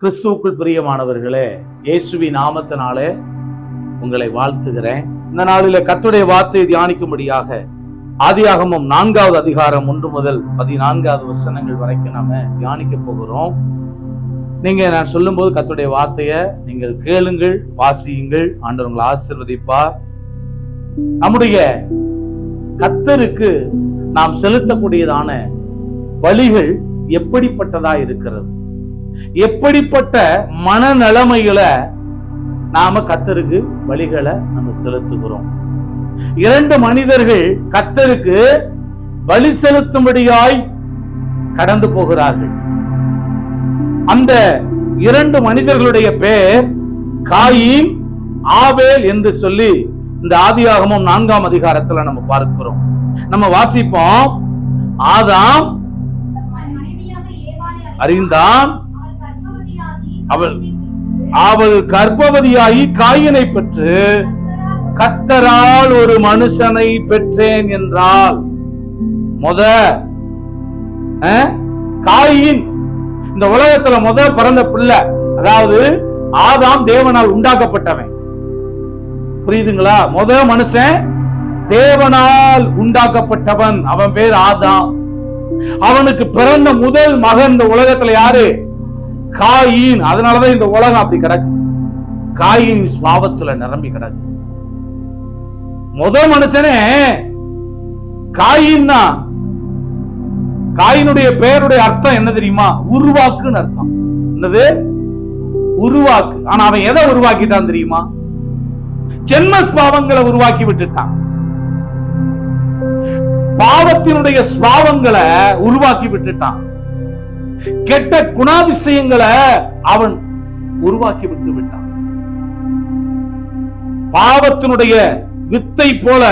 கிறிஸ்துவுக்குள் பிரியமானவர்களே, இயேசுவின் நாமத்தினாலே உங்களை வாழ்த்துகிறேன். இந்த நாளில கர்த்தருடைய வார்த்தையை தியானிக்கும்படியாக ஆதியாகமம் 4வது அதிகாரம் 1 முதல் 14வது வசனங்கள் வரைக்கும் நாம தியானிக்க போகிறோம். நான் சொல்லும் போது கர்த்தருடைய வார்த்தையை நீங்கள் கேளுங்கள், வாசியுங்கள். ஆண்டவர் உங்களை ஆசீர்வதிப்பார். நம்முடைய கர்த்தருக்கு நாம் செலுத்தக்கூடியதான பலிகள் எப்படிப்பட்டதா இருக்கிறது, எப்படிப்பட்ட மனநிலைமைகளை நாம கர்த்தருக்கு பலிகளை நம்ம செலுத்துகிறோம். 2 மனிதர்கள் கர்த்தருக்கு பலி செலுத்தும்படியாய் கடந்து போகிறார்கள். அந்த 2 மனிதர்களுடைய பெயர் காயின், ஆபேல் என்று சொல்லி இந்த ஆதியாகமம் 4ஆம் அதிகாரத்துல நம்ம பார்க்கிறோம். நம்ம வாசிப்போம். ஆதாம் அறிந்தான், அவள் கர்ப்பவதியாகி காயினை பெற்று கர்த்தரால் ஒரு மனுஷனை பெற்றேன் என்றால், காயின் இந்த உலகத்துல பிறந்த பிள்ளை. அதாவது ஆதாம் தேவனால் உண்டாக்கப்பட்டவன். புரியுதுங்களா? மனுஷன் தேவனால் உண்டாக்கப்பட்டவன். அவன் பேர் ஆதாம். அவனுக்கு பிறந்த முதல் மகன் இந்த உலகத்துல யாரு? காயின். அதனாலதான் இந்த உலகம் அப்படி கிடக்கு. காயின் சுபாவத்துல நிரம்பி கிடக்கு. மனுஷனே காயின் தான். காயினுடைய பெயருடைய அர்த்தம் என்ன தெரியுமா? உருவாக்குன்னு அர்த்தம். என்னது? உருவாக்கு. ஆனா அவன் எதை உருவாக்கிட்டான் தெரியுமா? ஜென்ம சுபாவங்களை உருவாக்கி விட்டுட்டான். பாவத்தினுடைய சுபாவங்களை உருவாக்கி விட்டுட்டான். கெட்ட குணாதிசயங்களை அவன் உருவாக்கி விட்டு விட்டான். பாவத்தினுடைய வித்தை போல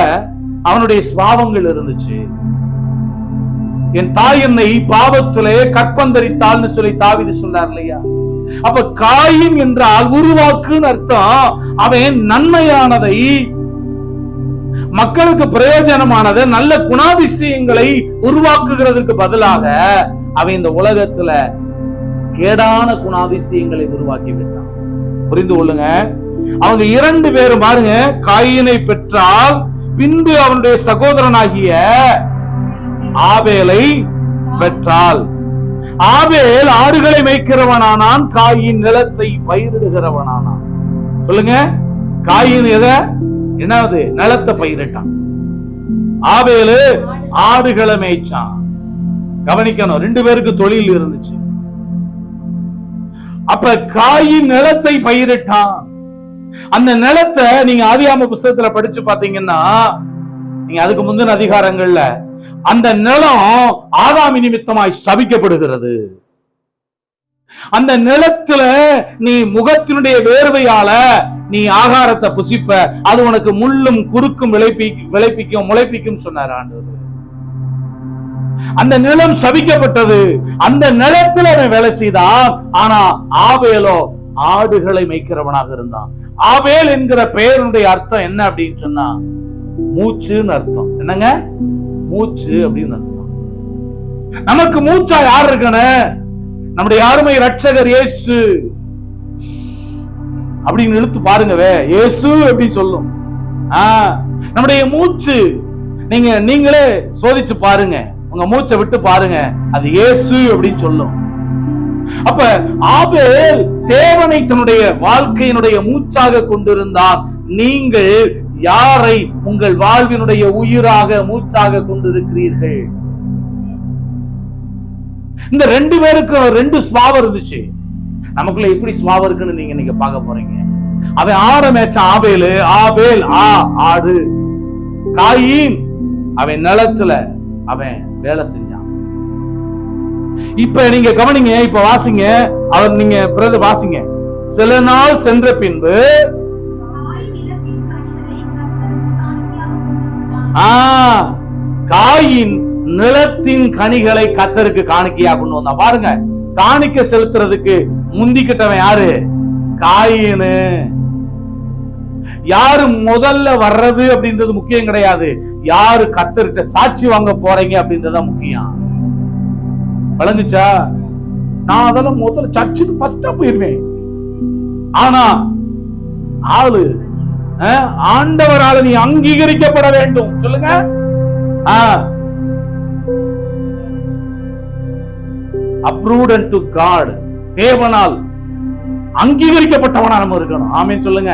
அவனுடைய சுபாவங்கள் இருந்துச்சு. என் தாய் என்னை பாவத்திலே கற்பந்தரித்தாள்னு சொல்லி தாவீது சொன்னார் இல்லையா? அப்ப காயின் என்றால் உருவாக்குன்னு அர்த்தம். அவன் நன்மையானதை, மக்களுக்கு பிரயோஜனமானது, நல்ல குணாதிசயங்களை உருவாக்குகிறதுக்கு பதிலாக அவன் இந்த உலகத்துல கேடான குணாதிசயங்களை உருவாக்கி விட்டான். புரிந்து கொள்ளுங்க. அவங்க 2 பேரும் பாருங்க, காயினை பெற்றால் பின்பு அவனுடைய சகோதரனாகிய ஆபேலை பெற்றால். ஆபேல் ஆடுகளை மேய்க்கிறவனானான், காயின் நிலத்தை பயிரிடுகிறவனானான். சொல்லுங்க, காயின் என்னது? நிலத்தை பயிரிட்டான். ஆபேலு ஆடுகளை மேய்ச்சான். கவனிக்கணும், 2 பேருக்கு தொழில் இருந்துச்சு. அப்ப காயின் நிலத்தை பயிரிட்டான். அந்த நிலத்தை நீங்க ஆதியாகம புத்தகத்துல படிச்சு பாத்தீங்கன்னா, நீங்க அதுக்கு முந்தின அதிகாரங்கள்ல அந்த நிலம் ஆதாமி நிமித்தமாய் சபிக்கப்படுகிறது. அந்த நிலத்துல நீ முகத்தினுடைய வேர்வையால நீ ஆகாரத்தை புசிப்ப, அது உனக்கு முள்ளும் குறுக்கும் விளைப்பிக்கும் முளைப்பிக்கும் சொன்னார் ஆண்டவர். அந்த நிலம் சபிக்கப்பட்டது. அந்த நிலத்துல அவன் வேலை செய்தான். ஆனா ஆபேலோ ஆடுகளை மேய்க்கிறவனாக இருந்தான். ஆபேல் என்கிற பெயருடைய அர்த்தம் என்ன அப்படின்னு சொன்னா, மூச்சுன்னு அர்த்தம். என்னங்க? மூச்சு அப்படின்னு அர்த்தம். நமக்கு மூச்சா யார் இருக்கணும்? நம்முடைய அருமை ரட்சகர் இயேசு. அப்படின்னு இழுத்து பாருங்க, இயேசு அப்படின்னு சொல்லும். நம்முடைய மூச்சு நீங்களே சோதிச்சு பாருங்க. உங்க மூச்சை விட்டு பாருங்க, அது இயேசு அப்படின்னு சொல்லும். அப்ப ஆபேல் தேவனை தன்னுடைய வாழ்க்கையினுடைய மூச்சாக கொண்டிருந்தான். நீங்கள் யாரை உங்கள் வாழ்வினுடைய உயிராக, மூச்சாக கொண்டிருக்கிறீர்கள்? இந்த 2 பேருக்கு 2 சுபாவம் இருந்துச்சு. நமக்குள்ள எப்படி சுபாவம் இருக்குன்னு நீங்க பார்க்க போறீங்க. அவன் ஆட மேய்ச்சான். ஆபேல் ஆடு. காயின் அவன் நிலத்துல அவன் வேலை செஞ்சான். இப்ப நீங்க கவனிங்க, இப்ப வாசிங்க. அவர் நீங்க பிரதர் வாசிங்க. சில நாள் சென்ற பின்பு காயின் நிலத்தின் கனிகளை கர்த்தருக்கு காணிக்கையா கொண்டு வந்தான். பாருங்க, காணிக்கை செலுத்துறதுக்கு முந்திக்கிட்டவன் யாரு? காயினு. யாரு முதல்ல வர்றது அப்படின்றது முக்கியம் கிடையாது. யாரு கர்த்தர்கிட்ட சாட்சி வாங்க போறீங்க அப்படின்றத முக்கியம். வழங்குச்சா? நான் அதெல்லாம் முதல்ல சர்ச்சுக்கு ஃபர்ஸ்டா போயிருவேன். ஆனா ஆளு ஆண்டவரால நீ அங்கீகரிக்கப்பட வேண்டும். சொல்லுங்க. approved unto God, தேவனால் அங்கீகரிக்கப்பட்டவனா நம்ம இருக்கணும். ஆமென் சொல்லுங்க.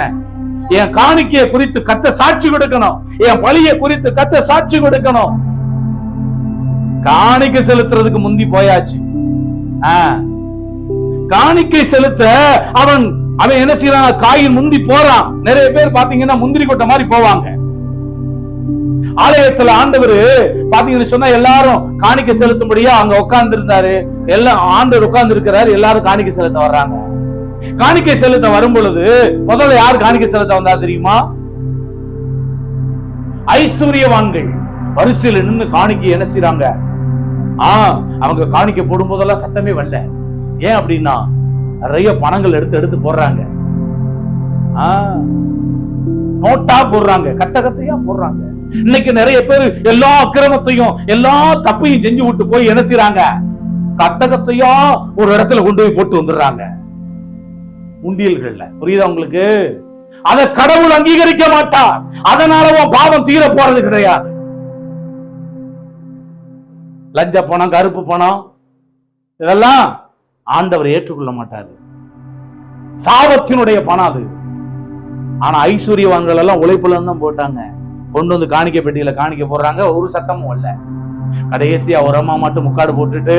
என் காணிக்கையை குறித்து கத்த சாட்சி கொடுக்கணும். என் பலியை குறித்து கத்த சாட்சி கொடுக்கணும். காணிக்கை செலுத்துறதுக்கு முந்தி போயாச்சு. காணிக்கை செலுத்த அவன் என்ன செய்யறான்? காயின் முந்தி போறான். நிறைய பேர் பாத்தீங்கன்னா முந்திரி கொட்டை மாதிரி போவாங்க. ஆலயத்துல ஆண்டவர் பாத்தீங்கன்னு சொன்னா எல்லாரும் காணிக்கை செலுத்தும்படியா அங்க உட்கார்ந்து இருந்தாரு. எல்லாம் ஆண்டவர் உட்கார்ந்து இருக்கிறாரு. எல்லாரும் காணிக்கை செலுத்த வர்றாங்க. காணிக்கை செலுத்த வரும் பொழுது முதல்ல யார் காணிக்கை செலுத்த வந்தா தெரியுமா? ஐஸ்வர்யவான்கள் வரிசையில் நின்று காணிக்கை என்ன செய்யறாங்க? அவங்க காணிக்கை போடும் போதெல்லாம் சத்தமே வரல. ஏன் அப்படின்னா நிறைய பணங்கள் எடுத்து எடுத்து போடுறாங்க. நோட்டா போடுறாங்க, கத்த கத்தையா போடுறாங்க. இன்னைக்கு நிறைய பேர் எல்லா அக்கிரமத்தையும் எல்லா தப்பையும் செஞ்சு விட்டு போய் என்ன செய்யறாங்க? கத்த கத்தையா ஒரு இடத்துல கொண்டு போய் போட்டு வந்துடுறாங்க உண்டியல்கள்ல. புரியுதா உங்களுக்கு? அத கடவுள் அங்கீகரிக்க மாட்டார். அதனால பாவம் தீர போறது கிடையாது. லஞ்ச பணம், கருப்பு பணம், இதெல்லாம் ஆண்டவர் ஏற்றுக்கொள்ள மாட்டாரு. சாபத்தினுடைய பணம் அது. ஆனா ஐஸ்வர்யவான்கள் எல்லாம் உழைப்புல தான் போட்டாங்க. கொண்டு வந்து காணிக்கை பெட்டியில காணிக்க போடுறாங்க. ஒரு சத்தமும் இல்ல. கடைசியா ஒரு அம்மா மட்டும் முக்காடு போட்டுட்டு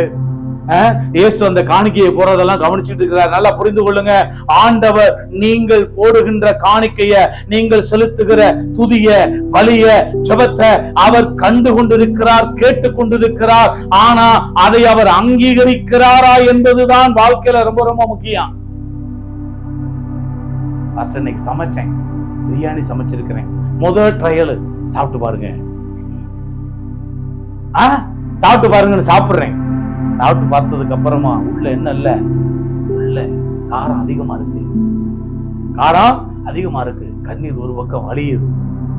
இயேசு அந்த காணிக்கையை போறதெல்லாம் கவனிச்சுட்டு இருக்கிறார். நல்லா புரிந்து கொள்ளுங்க. ஆண்டவர் நீங்கள் போடுகின்ற காணிக்கைய, நீங்கள் செலுத்துகிற துதிய, பலிய, ஜெபத்தை அவர் கண்டு கொண்டிருக்கிறார், கேட்டு கொண்டிருக்கிறார். ஆனா அதை அவர் அங்கீகரிக்கிறாரா என்பதுதான் வாழ்க்கையில ரொம்ப ரொம்ப முக்கியம். இன்னைக்கு சமைச்சேன், பிரியாணி சமைச்சிருக்கிறேன். முதல் ட்ரையல் சாப்பிட்டு பாருங்க. சாப்பிட்டு பாருங்கன்னு சாப்பிடுறேன். சாப்பிட்டு பார்த்ததுக்கு அப்புறமா உள்ள என்ன இல்ல, உள்ள காரம் அதிகமா இருக்கு. காரம் அதிகமா இருக்கு. கண்ணீர் ஒரு பக்கம் வலியுது,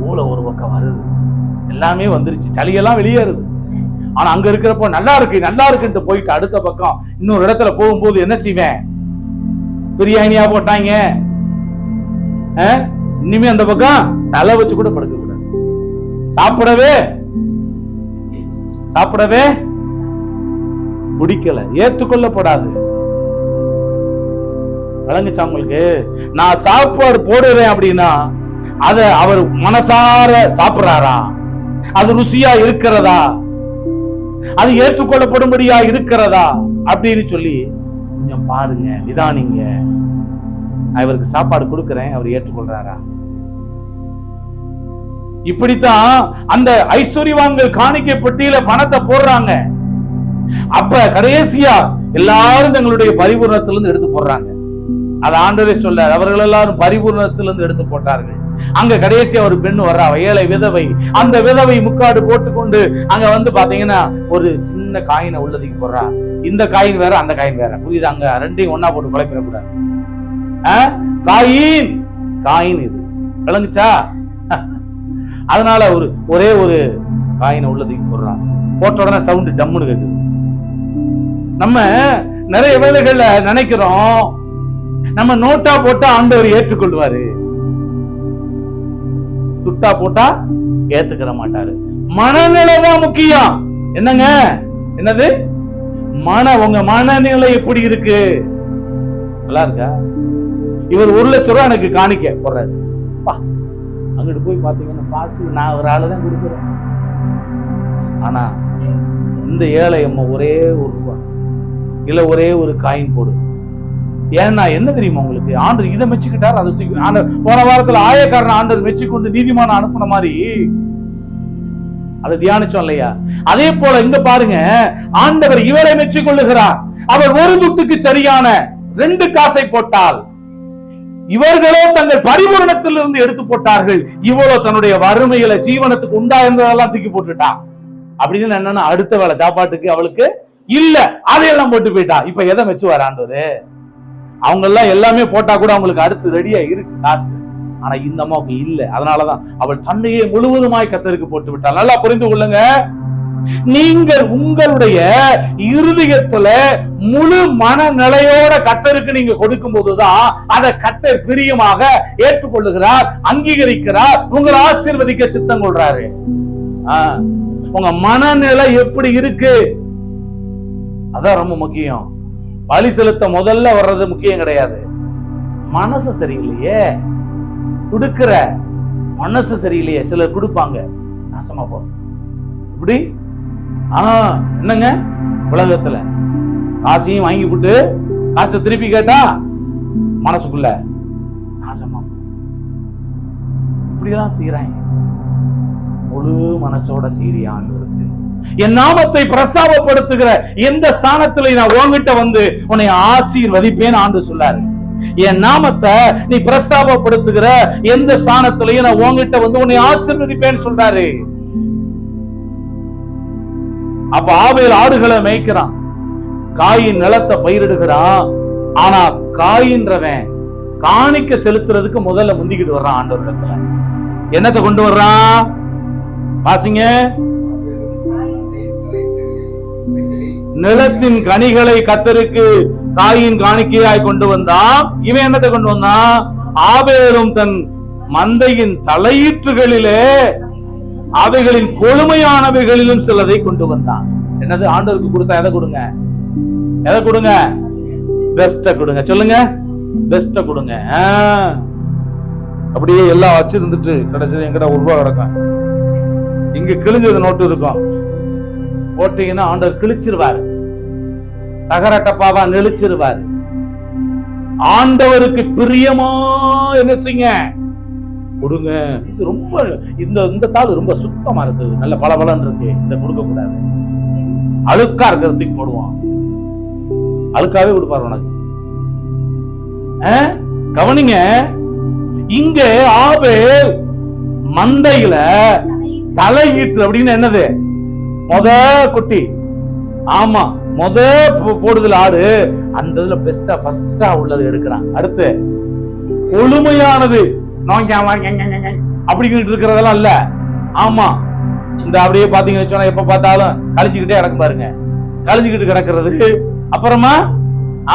ஊல ஒரு பக்கம் வருது, எல்லாமே வந்துருச்சு, சளியெல்லாம் வெளியேறுது. ஆனா அங்க இருக்கிறப்போ நல்லா இருக்கு நல்லா இருக்குன்ட்டு போயிட்டு அடுத்த பக்கம் இன்னொரு இடத்துல போகும்போது என்ன செய்வேன்? பிரியாணியா போட்டாங்க. இனிமே அந்த பக்கம் தலை வச்சு கூட படுக்க கூடாது. சாப்பிடவே பிடிக்கல, ஏற்றுக்கொள்ளப்படாது. விளங்குச்சா உங்களுக்கு? நான் சாப்பாடு போடுறேன் அப்படின்னா அத அவர் மனசார சாப்பிடுறாரா? அது ருசியா இருக்கிறதா? அது ஏற்றுக்கொள்ளப்படும்படியா இருக்கிறதா அப்படின்னு சொல்லி கொஞ்சம் பாருங்க, நிதானிங்க. அவருக்கு சாப்பாடு கொடுக்கிறேன், அவர் ஏற்றுக்கொள்றாரா? இப்படித்தான் அந்த ஐஸ்வர்யவான்கள் காணிக்கை பெட்டியில பணத்தை போடுறாங்க. அப்ப கடைசியா எல்லாரும் தங்களுடைய பரிபூர்ணத்திலிருந்து எடுத்து போடுறாங்க. அது ஆண்டவரே சொல்ல, அவர்கள் எல்லாரும் பரிபூர்ணத்திலிருந்து எடுத்து போட்டார்கள். அங்க கடைசியா ஒரு பெண் வர்றா, ஏழை விதவை. அந்த விதவை முக்காடு போட்டுக்கொண்டு அங்க வந்து பாத்தீங்கன்னா ஒரு சின்ன காயினை உள்ளதுக்கு போடுறா. இந்த காயின் வேற, அந்த காயின் வேற. புரியுது? அங்க ரெண்டையும் ஒன்னா போட்டு குழப்பிடக்கூடாது. காயின் இது விளங்குச்சா? அதனால ஒரே ஒரு காயினை உள்ளதுக்கு போடுறான். போட்ட உடனே சவுண்ட் டம்முன்னு கேக்குது. நம்ம நிறைய வேலைகள்ல நினைக்கிறோம் நம்ம நோட்டா போட்டா ஆண்டவர் ஏற்றுக்கொள்வாரு, துட்டா போட்டா ஏத்துக்கிற மாட்டாரு. மனநிலைதான் முக்கியம். என்னங்க? என்னது? உங்க மனநிலை எப்படி இருக்கு? நல்லா இருக்கா? இவர் 1 லட்சம் ரூபாய் எனக்கு காணிக்க போடுறாரு. அங்கிட்டு போய் பாத்தீங்கன்னா பாஸ்டர் நான் ஒரு ஆளுதான் கொடுக்குறேன். ஆனா இந்த ஏழை அம்மா ஒரே 1 ரூபாய் இல்ல ஒரே ஒரு காயின் போடுது. ஏன்னா என்ன தெரியுமா உங்களுக்கு? ஆண்டவர் இதை மெச்சுக்கிட்டார், அதை தூக்கி போன வாரத்துல ஆயக்காரன் ஆண்டவர் மெச்சிக்கொண்டு நீதிமான அனுப்புன மாதிரி அதை தியானிச்சோம் இல்லையா? அதே போல இங்க பாருங்க, ஆண்டவர் இவரை மெச்சிக்கொள்ளுகிறார். அவர் ஒரு துட்டுக்கு சரியான 2 காசை போட்டால் இவர்களோ தங்கள் பரிபூரணத்திலிருந்து எடுத்து போட்டார்கள். இவ்வளவு தன்னுடைய வறுமையில ஜீவனத்துக்கு உண்டா இருந்ததெல்லாம் தூக்கி போட்டுட்டான். அப்படின்னு என்னன்னா அடுத்த வேலை சாப்பாட்டுக்கு அவளுக்கு இல்ல, அதையெல்லாம் போட்டு போயிட்டா. இப்ப எதை மெச்சுவார் ஆண்டவரு? அவங்க எல்லாம் எல்லாமே போட்டா கூட அவங்களுக்கு அடுத்து ரெடியா இருக்கு காசு. ஆனா இந்த அம்மாவுக்கு இல்ல. அதனாலதான் அவள் தன்னையே முழுவதுமாய் கர்த்தருக்கு போட்டு விட்டாள். நல்லா புரிந்து கொள்ளுங்க. நீங்கள் உங்களுடைய இருதயத்துல முழு மனநிலையோட கர்த்தருக்கு நீங்க கொடுக்கும் போதுதான் அதை கர்த்தர் பிரியமாக ஏற்றுக்கொள்ளுகிறார், அங்கீகரிக்கிறார், உங்களை ஆசீர்வதிக்க சித்தம் கொள்றாரு. உங்க மனநிலை எப்படி இருக்கு அதான் ரொம்ப முக்கியம். பலி செலுத்த முதல்ல வர்றது முக்கியம் கிடையாது. மனசு சரியில்லையே, கொடுக்கிற மனசு சரியில்லையே. சிலர் கொடுப்பாங்க, நாசமா போ. இப்படி என்னங்க உலகத்துல காசையும் வாங்கி போட்டு காசை திருப்பி கேட்டா மனசுக்குள்ள நாசமா இப்படிதான் செய்யறாங்க. முழு மனசோட செய்ய ஆண்டு இருக்கு. என் நாமத்தை பிரஸ்தாபப்படுத்துகிற எந்த ஸ்தானத்துல நான் உன்கிட்ட வந்து உன்னை ஆசீர்வதிப்பேன் ஆண்டு சொல்லாரு. என் நாமத்தை நீ பிரஸ்தாபப்படுத்துகிற எந்த ஸ்தானத்திலையும் நான் உன்கிட்ட வந்து உன்னை ஆசீர்வதிப்பேன்னு சொல்றாரு. அப்ப ஆபேல் ஆடுகளை மேய்க்கிறான், காயின் நிலத்தை பயிரிடுகிறான். ஆனா காயின்றவன் காணிக்க செலுத்துறதுக்கு முதல்ல முந்திக்கிட்டு வர்றான். ஆண்டவர் இடத்துல என்னத்தை கொண்டு வர்றான் வாசிங்க. நிலத்தின் கனிகளை கர்த்தருக்கு காயின் காணிக்கையாய் கொண்டு வந்தான். இவன் என்னத்தை கொண்டு வந்தான்? ஆபேலும் தன் மந்தையின் தலையீற்றுகளிலே அவைகளின் கொழுமையானவைகளிலும் சிலதை கொண்டு வந்தான். என்னது? ஆண்டவருக்கு கொடுத்தா எதை கொடுங்க? எதை கொடுங்க? பெஸ்ட கொடுங்க. சொல்லுங்க, பெஸ்ட கொடுங்க. அப்படியே எல்லாம் வச்சிருந்துட்டு கடைசியில் எங்கிட்ட ₹1 கிடக்கும், இங்க கிழிஞ்சது நோட்டு இருக்கும், போட்டீங்கன்னா ஆண்டவர் கிழிச்சிருவாரு, தகரட்டப்பாவா நெளிச்சிருவாரு. ஆண்டவருக்கு பிரியமா என்ன செய்யுங்க? கொடுங்க. இது ரொம்ப இந்த தாள் ரொம்ப சுத்தமா இருக்கு, நல்ல பளபளன்னு இருக்கு, இதை கொடுக்க கூடாது. அழுக்கா இருக்கிறதுக்கு போடுவான், அழுக்காவே கொடுப்பாரு உனக்கு. கவனிங்க, இங்க ஆபேல் மந்தையில தலையீட்டு அப்படின்னு என்னது? முத குட்டி. ஆமா, முத போடுதல் ஆடு. அந்த இதுல பெஸ்டா ஃபர்ஸ்டா உள்ளது எடுக்கிறான். அடுத்து கொழுமையானது அப்படிங்கிட்டு இருக்கிறதெல்லாம் இல்ல. ஆமா, இந்த அப்படியே பாத்தீங்கன்னு சொன்னா எப்ப பார்த்தாலும் கழிச்சுக்கிட்டே கிடக்கும் பாருங்க, கழிச்சுக்கிட்டு கிடக்கிறது. அப்புறமா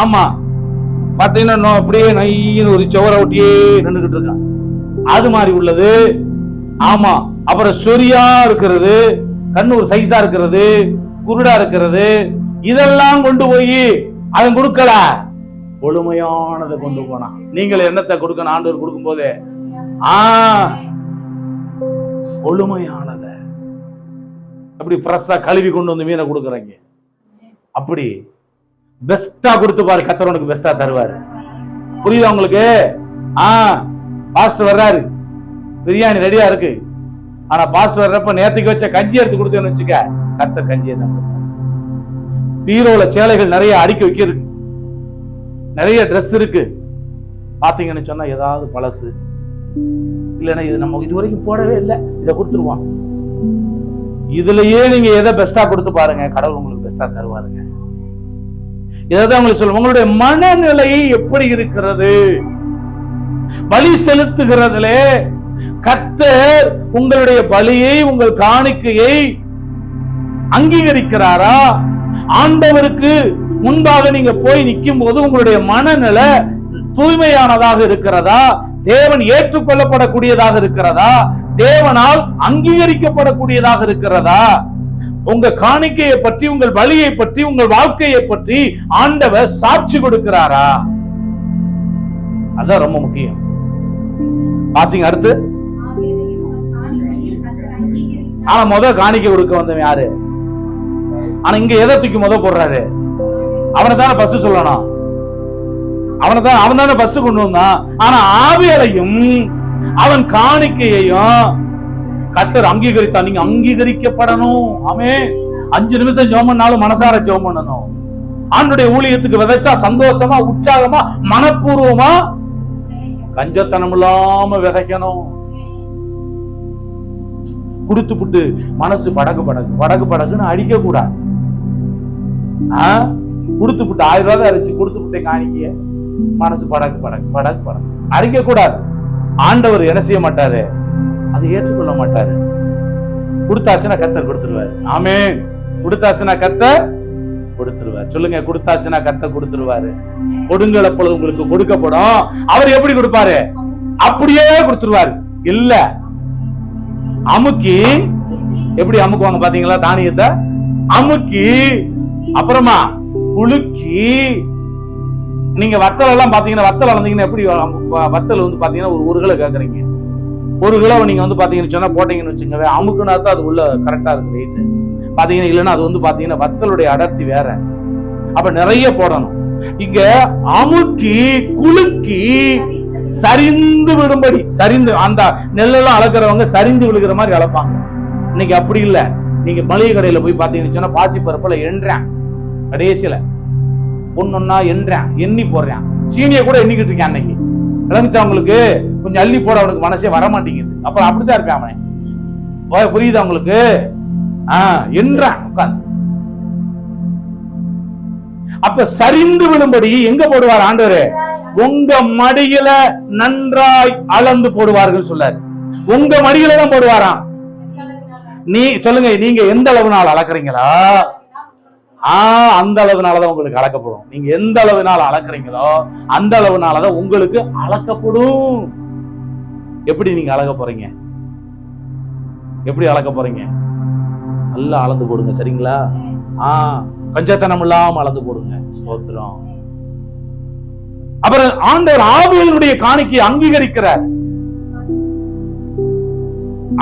ஆமா பாத்தீங்கன்னா அப்படியே நையின்னு ஒரு சுவரை ஒட்டியே நின்றுகிட்டு இருக்கான், அது மாதிரி உள்ளது. ஆமா, அப்புறம் சொரியா இருக்கிறது, கண்ணு ஒரு சைஸா இருக்கிறது, குருடா இருக்கிறது, இதெல்லாம் கொண்டு போய் அவன் கொடுக்கல, கொழுமையானதை கொண்டு போனான். நீங்கள் என்னத்தை கொடுக்கணும்? ஆண்டவர் கொடுக்கும் போது கொழுமையானத அப்படி ஃப்ரெஷ்ஷா கழுவி கொண்டு வந்து மீனை கொடுக்குறாங்க. அப்படி பெஸ்டா கொடுத்து பாரு, கர்த்தர் உனக்கு பெஸ்டா தருவாரு. புரியுதா உங்களுக்கு? பாஸ்டர் வர்றாரு, பிரியாணி ரெடியா இருக்கு, ஆனா பாஸ்டர் வர்றப்ப நேத்துக்கு வச்ச கஞ்சி எடுத்து கொடுத்தேன்னு வச்சுக்க, கர்த்தர் கஞ்சியை தான் கொடுப்பாரு. பீரோல சேலைகள் நிறைய அடுக்கி வைக்கிறது, நிறைய ட்ரெஸ் இருக்கு, பாத்தீங்கன்னு சொன்னா ஏதாவது பழசு இல்லைன்னா இது நம்ம இது வரைக்கும் போடவே இல்லை, இதை கொடுத்துருவான். இதுலயே நீங்க எதை பெஸ்டா கொடுத்து பாருங்க, கடவுள் உங்களுக்கு பெஸ்டா தருவாருங்க. இதான் உங்களுக்கு சொல்லுவோம். உங்களுடைய மனநிலை எப்படி இருக்கிறது? பலி செலுத்துகிறதுல கர்த்தர் உங்களுடைய பலியை, உங்கள் காணிக்கையை அங்கீகரிக்கிறாரா? ஆண்டவருக்கு முன்பாக நீங்க போய் நிற்கும் போது உங்களுடைய மனநிலை தூய்மையானதாக இருக்கிறதா? தேவன் ஏற்றுக்கொள்ளப்படக்கூடியதாக இருக்கிறதா? தேவனால் அங்கீகரிக்கப்படக்கூடியதாக இருக்கிறதா? உங்க காணிக்கையை பற்றி, உங்கள் பலியை பற்றி, உங்கள் வாழ்க்கையை பற்றி ஆண்டவர் சாட்சி கொடுக்கிறாரா? அதான் ரொம்ப முக்கியம். வாசிங்க அடுத்து. ஆனா முத காணிக்கை கொடுக்க வந்தவன் யாரு? ஆனா இங்க எதை தூக்கி முத போடுறாரு? அவனை தானே ஃபர்ஸ்ட் சொல்லணும், அவன் தானே ஃபர்ஸ்ட் கொண்டு வந்தான். ஆனா ஆவியலையும் அவன் காணிக்கையையும் கர்த்தர் அங்கீகரித்தான். நீங்க அங்கீகரிக்கப்படணும். ஆமென். 5 நிமிஷம் ஜெபம் பண்ணாலும் மனசார ஜெபம் பண்ணணும். ஆண்டவருடைய ஊழியத்துக்கு விதைச்சா சந்தோஷமா, உற்சாகமா, மனப்பூர்வமா, கஞ்சத்தனம் இல்லாம விதைக்கணும். குடுத்து புட்டு மனசு படகு படகு படகு படகுன்னு அடிக்க கூடாது. குடுத்து புட்டு 1000 ரூபாய் அரைச்சு குடுத்து புட்டை காணிக்க மனசு படகு படகு படகு படகு அடிக்க கூடாது. ஆண்டவர் என்ன செய்ய மாட்டாரு? அதை ஏற்றுக்கொள்ள மாட்டாரு. கொடுத்தாச்சுன்னா கர்த்தர் கொடுத்துருவாரு. ஆமென். கொடுத்தாச்சுன்னா கர்த்தர் கொடுத்துருவார். சொல்லுங்க, கொடுத்தாச்சுன்னா கர்த்தர் கொடுத்துருவாரு. கொடுங்கள் அப்பொழுது உங்களுக்கு கொடுக்கப்படும். அவர் எப்படி கொடுப்பாரு? அப்படியே கொடுத்துருவாரு. இல்ல அமுக்கி, எப்படி அமுக்குவாங்க பாத்தீங்களா? தானியத்தை அமுக்கி அப்புறமா குலுக்கி. நீங்க வத்தல் எல்லாம் பாத்தீங்கன்னா, வத்தல் வளர்ந்தீங்கன்னா எப்படி வத்தல் வந்து பாத்தீங்கன்னா ஒரு கிலோ கேக்குறீங்க, ஒரு கிலோ நீங்க வந்து பாத்தீங்கன்னு சொன்னா போட்டீங்கன்னு வச்சுக்கவே, அமுக்குனா தான் அது உள்ள கரெக்டா இருக்கு வெயிட் பாத்தீங்கன்னா. இல்லைன்னா அது வந்து பாத்தீங்கன்னா வத்தலுடைய அடர்த்தி வேற. அப்ப நிறைய போடணும். இங்க அமுக்கி குலுக்கி சரிந்து விடும்படி, சரிந்து அந்த நெல்லெல்லாம் அளக்கிறவங்க சரிந்து விழுகிற மாதிரி அளப்பாங்க. இன்னைக்கு அப்படி இல்ல. நீங்க மளிகை கடையில போய் பாத்தீங்கன்னு சொன்னா பாசி பருப்புல எண்றேன், கடைசியில ஒன்னொன்னா எண்றேன், எண்ணி போடுறேன். சீனியை கூட எண்ணிக்கிட்டு இருக்கேன். அன்னைக்கு விளங்குச்சா உங்களுக்கு? கொஞ்சம் அள்ளி போட அவனுக்கு மனசே வர மாட்டேங்குது. அப்புறம் அப்படித்தான் இருப்பேன் அவன். புரியுதா உங்களுக்கு? என்றான் உட்கார்ந்து. அப்ப சரிந்து விழும்படி எங்க போடுவார் ஆண்டவரே? உங்க மடியில நன்றாய் அளந்து போடுவார்கள் சொல்லாரு. உங்க மடியில தான் போடுவாராம். நீ சொல்லுங்க, நீங்க எந்த அளவுனால அளக்குறீங்களா? அந்த அளவுனாலதான் உங்களுக்கு அளக்கப்படும். நீங்க எந்த அளவுனால அளக்குறீங்களோ அந்த அளவுனாலதான் உங்களுக்கு அளக்கப்படும். எப்படி நீங்க அளக்க போறீங்க? எப்படி அளக்க போறீங்க? நல்லா அளந்து போடுங்க, சரிங்களா? கஞ்சத்தனம் இல்லாம அளந்து போடுங்க. ஸ்தோத்திரம். அப்புறம் ஆண்டவர் ஆபேலுடைய காணிக்கையை அங்கீகரிக்கிறார்.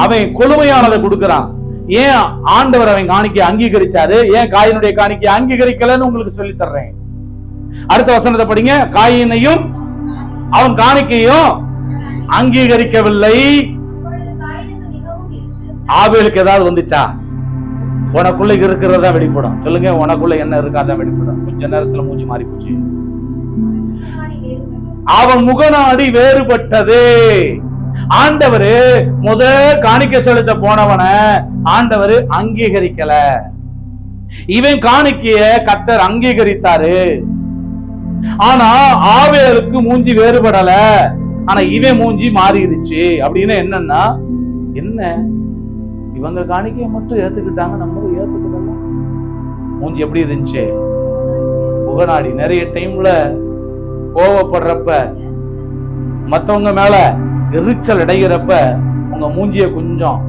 அவன் கொழுமையானதை கொடுக்கிறான். ஏன் ஆண்டவர் அவன் காணிக்கையை அங்கீகரிச்சாரு? ஏன் காயினுடைய காணிக்கையை அங்கீகரிக்கலன்னு உங்களுக்கு சொல்லி தர்றேன். அடுத்த வசனத்தை படிங்க. காயினையும் அவன் காணிக்கையும் அங்கீகரிக்கவில்லை. ஆபேலுக்கு ஏதாவது வந்துச்சா? உனக்குள்ள இருக்கிறதா வெளிப்படும். சொல்லுங்க, உனக்குள்ள என்ன இருக்காதான் வெளிப்படும். கொஞ்ச நேரத்துல மூஞ்சி மாறி போச்சு. அவன் முகநாடி வேறுபட்டது. ஆண்டவரு காணிக்க செலுத்த போனவன ஆண்டவரு அங்கீகரிக்கல. இவன் காணிக்கைய கர்த்தர் அங்கீகரித்தாரு. ஆனா ஆபேலுக்கு மூஞ்சி வேறுபடல. ஆனா இவன் மூஞ்சி மாறிடுச்சு. அப்படின்னு என்னன்னா, என்ன இவங்க காணிக்கையை மட்டும் ஏத்துக்கிட்டாங்க, நம்மளும் ஏத்துக்கிட்டோம். மூஞ்சி எப்படி இருந்துச்சு? முகநாடி. நிறைய டைம்ல கோவப்படுறப்ப, மத்தவங்க மேல எரிச்சல் அடைகிறப்ப உங்க மூஞ்சிய கொஞ்சம்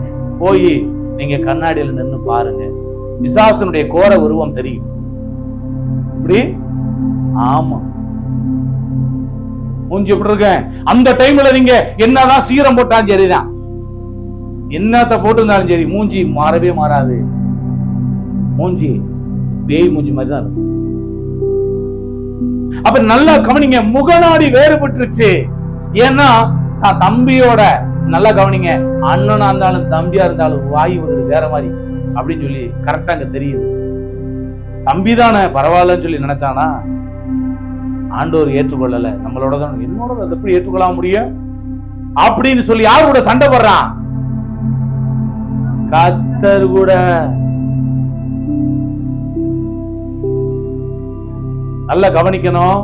போய் நீங்க கண்ணாடியில நின்று பாருங்க. பிசாசனுடைய கோர உருவம் தெரியும். இப்படி ஆமா மூஞ்சி எப்படி இருக்க? அந்த டைம்ல நீங்க என்னதான் சீரம் போட்டாலும் சரிதான், என்னத்த போட்டிருந்தாலும் சரி, மூஞ்சி மாறவே மாறாது. மூஞ்சி பேய் மூஞ்சி மாதிரி தான் இருக்கும். அப்ப நல்லா கவனிங்க, முகநாடி வேறுபட்டுருச்சு. ஏன்னா தம்பியோட, நல்லா கவனிங்க, அண்ணனா இருந்தாலும் தம்பியா இருந்தாலும் வாய் வேற மாதிரி அப்படின்னு சொல்லி கரெக்டா அங்க தெரியுது. தம்பி தானே பரவாயில்லன்னு சொல்லி நினைச்சானா, ஆண்டவர் ஏற்றுக்கொள்ளல. நம்மளோட தான், என்னோட அதை எப்படி ஏற்றுக்கொள்ள முடியும் அப்படின்னு சொல்லி யாரு கூட சண்டை போடுறான்? கர்த்தர் கூட. நல்லா கவனிக்கணும்.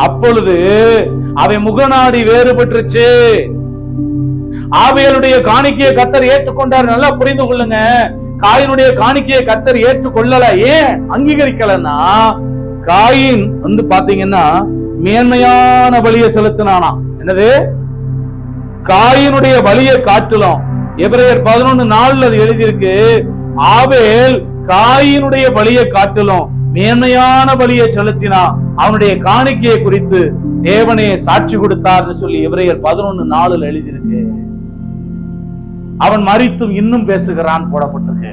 அப்பொழுது அவன் முகநாடி வேறுபட்டுருச்சு. ஆபேலுடைய காணிக்கையை கர்த்தர் ஏற்றுக்கொண்டார். நல்லா புரிந்து கொள்ளுங்க. காயினுடைய காணிக்கையை கர்த்தர் ஏற்றுக்கொள்ளல. ஏன் அங்கீகரிக்கலன்னா, காயின் வந்து பாத்தீங்கன்னா மேன்மையான பலியை செலுத்தினானா. என்னது? காயினுடைய பலியை காட்டிலும், எபிரேயர் 11:4 அது எழுதியிருக்கு, ஆபேல் காயினுடைய பலியை காட்டிலும் மேன்மையான பலியை செலுத்தினான். அவனுடைய காணிக்கையை குறித்து தேவனே சாட்சி கொடுத்தார்னு சொல்லி எபிரேயர் 11:4 எழுதியிருக்கு. அவன் மரித்தும் இன்னும் பேசுகிறான் போடப்பட்டிருக்கு.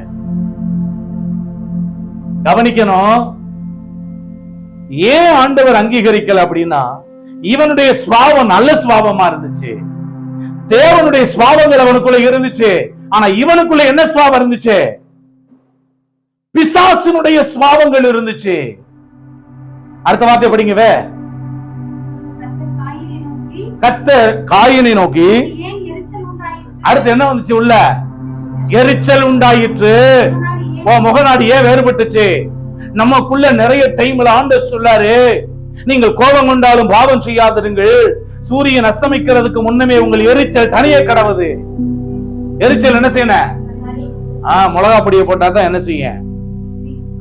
கவனிக்கணும். ஏன் ஆண்டவர் அங்கீகரிக்கல அப்படின்னா, இவனுடைய சுபாவம் நல்ல சுபாவமா இருந்துச்சு. தேவனுடைய சுபாவங்கள் அவனுக்குள்ள இருந்துச்சு. ஆனா இவனுக்குள்ள என்ன சுபாவம் இருந்துச்சு? பிசாசினுடைய சுபாவங்கள் இருந்துச்சு. அடுத்த வார்த்தை படிங்கவே. கர்த்தர் காயினை நோக்கி, அடுத்து என்ன வந்துச்சு? உள்ள எரிச்சல் உண்டாயிற்று. முகநாடியே வேறுபட்டுச்சு. நமக்குள்ள நிறைய டைம்ல ஆண்டவர் சொல்லாரு, நீங்கள் கோபம் கொண்டாலும் பாவம் செய்யாதிருங்கள், சூரியன் அஸ்தமிக்கிறதுக்கு முன்னமே உங்கள் எரிச்சல் தனியே கடவுது. எரிச்சல் என்ன செய்யணும்? மிளகா பொடியை போட்டா தான் என்ன செய்யும்?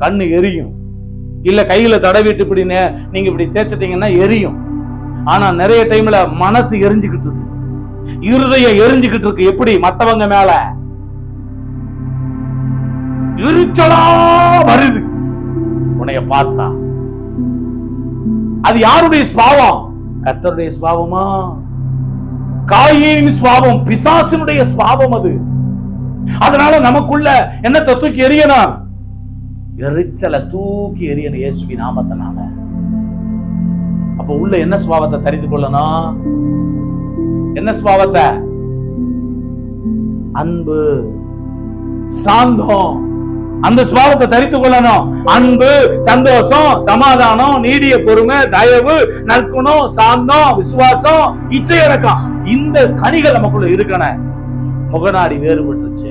கண்ணு எரியும். இல்ல கையில தடவிட்டு இப்படி நீங்க இப்படி தேய்ச்சிட்டீங்கன்னா எரியும். ஆனா நிறைய டைம்ல மனசு எரிஞ்சுக்கிட்டு இருக்கு, இருதயம் எரிஞ்சுக்கிட்டு இருக்கு. எப்படி? மத்தவங்க மேல எரிச்சலா வருது உன்னைய பார்த்தா. அது யாருடைய சுபாவம்? கர்த்தருடைய சுபாவமா? காயீனின் சுபாவம், பிசாசினுடைய சுபாவம் அது. அதனால நமக்குள்ள என்னத்தை தூக்கி எறியணும்? எரிச்சலை தூக்கி எறியணும் இயேசுவின் நாமத்தினால. அப்ப உள்ள என்ன சுபாவத்தை தெரிந்து கொள்ளணும்? என்ன சுபாவத்தை? அன்பு, சாந்தம், அந்த சுபாவத்தை தரித்து கொள்ளணும். அன்பு, சந்தோஷம், சமாதானம், நீடிய பொறுமை, தயவு, நற்குணம், சாந்தம், விசுவாசம், இச்சையடக்கம், இந்த கனிகள் நமக்குள்ள இருக்கணும். முகநாடி வேறுபட்டுருச்சு,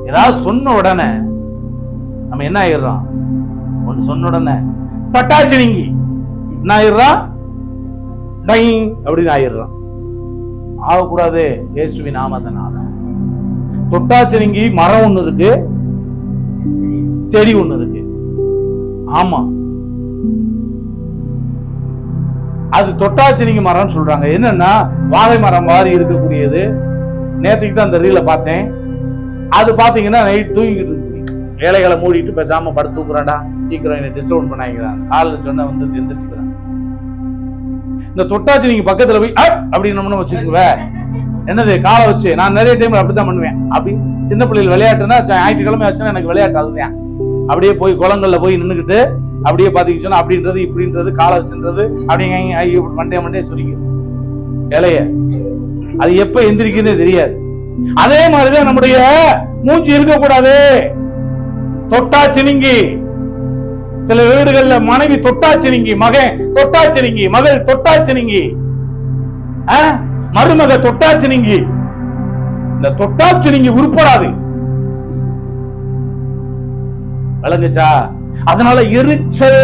ஏதாவது சொன்ன உடனே நம்ம என்ன ஆயிடுறோம்? ஒன்று சொன்ன உடனே தட்டாச்சு நீங்கி என்ன ஆயிடுறான்? அப்படின்னு ஆயிடுறான். ஆகக்கூடாது இயேசுவின் நாமத்தினால. தொட்டாச்சினிங்கி மரம் ஒண்ணு இருக்கு, செடி ஒண்ணு இருக்கு. ஆமா, அது தொட்டாச்சினிங்கி மரம் சொல்றாங்க. என்னன்னா வாழை மரம் மாதிரி இருக்கக்கூடியது. நேற்றுக்கு தான் அந்த ரீல பார்த்தேன். அது பாத்தீங்கன்னா நைட் தூங்கிட்டு இருக்கு. வேலைகளை மூடிட்டு பேசாம படுத்து தூக்குறான்டா, சீக்கிரம் என்ன டிஸ்டர்ப் பண்ணாங்கிறான். காலையில் சொன்ன வந்து எந்திரிச்சுக்கிறான். இந்த தொட்டாச்சினிங்கி பக்கத்துல போய் அப்படின்னு வச்சுக்கோங்க, என்னது காலை வச்சு. நான் நிறைய டைம் அப்படித்தான் பண்ணுவேன். அப்படி சின்ன பிள்ளைகள் விளையாட்டுன்னா ஞாயிற்றுக்கிழமை வச்சுன்னா எனக்கு விளையாட்டு அதுதான். அப்படியே போய் குளங்கள்ல போய் நின்றுக்கிட்டு அப்படியே பாத்தீங்கன்னா சொன்னா அப்படின்றது இப்படின்றது காலை வச்சுன்றது அப்படிங்க மண்டே சுருங்கிது இலைய. அது எப்ப எந்திரிக்குதுன்னே தெரியாது. அதே மாதிரிதான் நம்முடைய மூச்சு இருக்கக்கூடாது. தொட்டாச்சினிங்கி. சில வீடுகள்ல மனைவி தொட்டாச்சினிங்கி, மகன் தொட்டாச்சினிங்கி, மகள் தொட்டாச்சினிங்கி, மருமக தொட்டாச்சினிங்கி. இந்த தொட்டாச்சினிங்கி உருப்படாது. விளங்குச்சா? அதனால எரிச்சல்,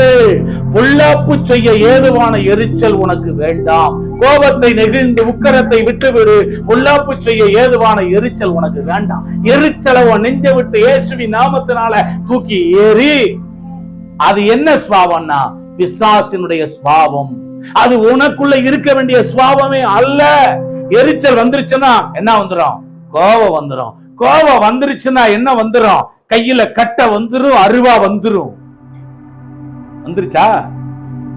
பொல்லாப்பு செய்ய ஏதுவான எரிச்சல் உனக்கு வேண்டாம். கோபத்தை நெகிழ்ந்து உக்கரத்தை விட்டுவிடு. பொல்லாப்பு செய்ய ஏதுவான எரிச்சல் உனக்கு வேண்டாம். எரிச்சலை உன் நெஞ்ச விட்டு இயேசுவின் நாமத்தினால தூக்கி ஏறி. அது என்ன சுபாவம்னா பிசாசினுடைய சுபாவம். அது உனக்குள்ள இருக்க வேண்டிய சுபாவமே அல்ல. எரிச்சல் வந்துருச்சுன்னா என்ன வந்துரும்? கோபம் வந்துரும். கோபம் வந்துருச்சுன்னா என்ன வந்துரும்? கையில கட்ட வந்துரும், அருவா வந்துரும். வந்துருச்சா?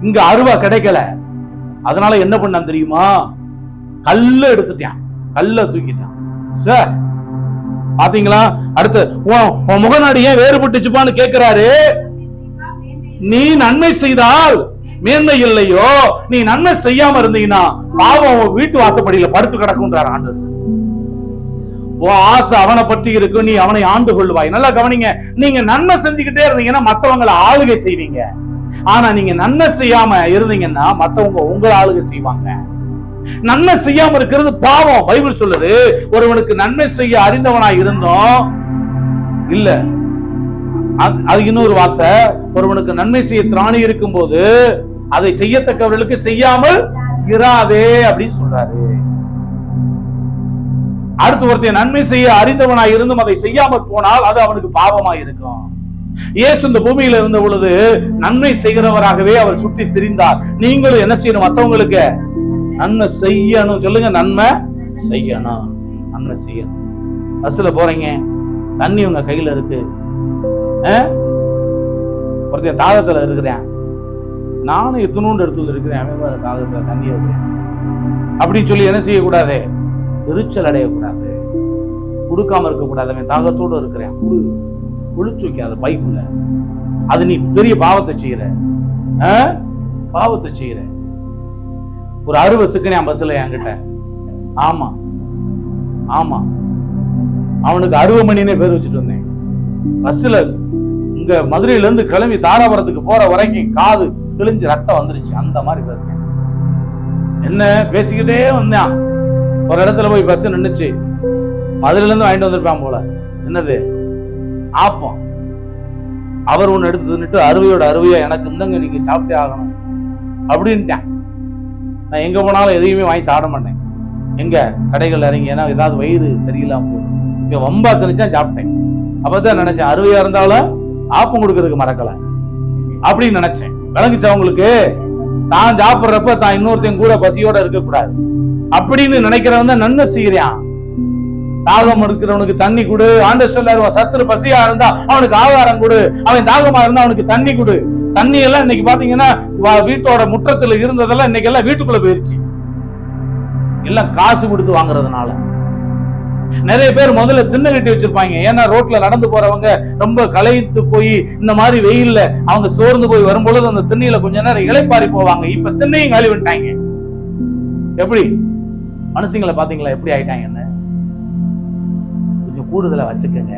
இங்க அருவா கிடைக்கல. அதனால என்ன பண்ண தெரியுமா? கல்ல எடுத்துட்டான், கல்ல தூக்கிட்டான். சார் பாத்தீங்களா? அடுத்து உன் முகநாடி ஏன் வேறுபட்டுச்சுப்பான்னு கேட்கிறாரு. நீ நன்மை செய்தால் மேன்மை இல்லையோ? நீ நன்மை செய்யாம இருந்தீங்கன்னா பாவம் வீட்டு வாசப்படியில படுத்து கிடக்குன்றார் ஆண்டு. உன் ஆசை அவனை பற்றி இருக்கு, நீ அவனை ஆண்டு கொள்வாய். நல்லா கவனிங்க. நீங்க நன்மை செஞ்சுக்கிட்டே இருந்தீங்கன்னா மத்தவங்களை ஆளுகை செய்வீங்க. ஆனா நீங்க நன்மை செய்யாம இருந்தீங்கன்னா மத்தவங்க உங்களை ஆளுகை செய்வாங்க. நன்மை செய்யாம இருக்கிறது பாவம். பைபிள் சொல்லுது, ஒருவனுக்கு நன்மை செய்ய அறிந்தவனாய் இருந்தோம் இல்ல. அது இன்னொரு வார்த்தை, ஒருவனுக்கு நன்மை செய்ய திராணி இருக்கும் போது அதை செய்யத்தக்கவர்களுக்கு செய்யாமல் இராதே அப்படின்னு சொல்றாரு. அடுத்து ஒருத்தன் நன்மை செய்ய அறிந்தவனாய் இருந்தும் அதை செய்யாமல் போனால் அது அவனுக்கு பாவமாய் இருக்கும். இயேசு இந்த பூமியில இருந்த பொழுது நன்மை செய்கிறவராகவே அவர் சுற்றி திரிந்தார். நீங்களும் என்ன செய்யணும்? மற்றவங்களுக்கு நன்மை செய்யணும். சொல்லுங்க, நன்மை செய்யணும், நன்மை செய்யணும். பஸ்ல போறீங்க, தண்ணி உங்க கையில இருக்கு, ஒருத்தன் தாகத்துல இருக்கிறேன், நானும் எத்தனோண்டு எடுத்து இருக்கிறேன், தாகத்துல தண்ணி இருக்கிறேன் அப்படின்னு சொல்லி என்ன செய்யக்கூடாது? எரிச்சல் அடையக்கூடாது, கொடுக்காம இருக்கக்கூடாது. அவன் தாகத்தோடு இருக்கிறேன், ஒளிச்சு வைக்காத பைக்குள்ள. அது நீ பெரிய பாவத்தை செய்யற, பாவத்தை செய்யற. ஒரு 60 சிக்கனேன் பஸ்ல என்கிட்ட. ஆமா ஆமா, அவனுக்கு 60 மணினே பேர் வச்சுட்டு வந்தேன். பஸ்ல இங்க மதுரையில இருந்து கிளம்பி தாராபுரத்துக்கு போற வரைக்கும் காது கிழிஞ்சு ரத்தம் வந்துருச்சு. அந்த மாதிரி பேசுறேன். என்ன பேசிக்கிட்டே வந்தான். ஒரு இடத்துல போய் பஸ் நின்னுச்சு. மதுரையில இருந்து வாங்கிட்டு வந்திருப்பான் போல. என்னது? ஆப்பம். அவர் ஒண்ணு எடுத்து தின்னுட்டு அறுவையோட அறுவையா எனக்கு இந்தங்க நீங்க சாப்பிட்டே ஆகணும் அப்படின்ட்டான். நான் எங்க போனாலும் எதையுமே வாங்கி சாப்பிட மாட்டேன். எங்க கடைகள் இறங்கி, ஏன்னா ஏதாவது வயிறு சரியில்லாம போயிடும். வம்பா திணிச்சா சாப்பிட்டேன். அப்பதான் நினைச்சேன், அறுவையா இருந்தாலும் ஆப்பம் கொடுக்கறதுக்கு மறக்கல அப்படின்னு நினைச்சேன். விளங்குச்சா உங்களுக்கு? தான் சாப்பிடுறப்ப தான் இன்னொருத்தையும் கூட பசியோட இருக்க கூடாது அப்படின்னு நினைக்கிறவன் தான் நன்மை செய்யறான். தாகம் இருக்கிறவனுக்கு தண்ணி கொடு. ஆண்டவர் சொல்றாரு, சத்துரு பசியா இருந்தா அவனுக்கு ஆகாரம் கொடு, அவன் தாகமா இருந்தா அவனுக்கு தண்ணி கொடு. தண்ணி எல்லாம் இன்னைக்கு பாத்தீங்கன்னா வீட்டோட முற்றத்துல இருந்ததெல்லாம் இன்னைக்கு எல்லாம் வீட்டுக்குள்ள போயிருச்சு, எல்லாம் காசு கொடுத்து வாங்குறதுனால. நிறைய பேர் முதல்ல திண்ணை கட்டி வச்சிருப்பாங்க. ஏன்னா ரோட்ல நடந்து போறவங்க ரொம்ப களைத்து போய் இந்த மாதிரி வெயில்ல அவங்க சோர்ந்து போய் வரும்பொழுது அந்த திண்ணையில கொஞ்ச நேரம் இளைப்பாரி போவாங்க. இப்ப திண்ணையும் காலி பண்ணிட்டாங்க. எப்படி மனுஷங்களை பாத்தீங்களா எப்படி ஆயிட்டாங்கன்னு? கொஞ்சம் கூடுதலா வச்சுக்கோங்க.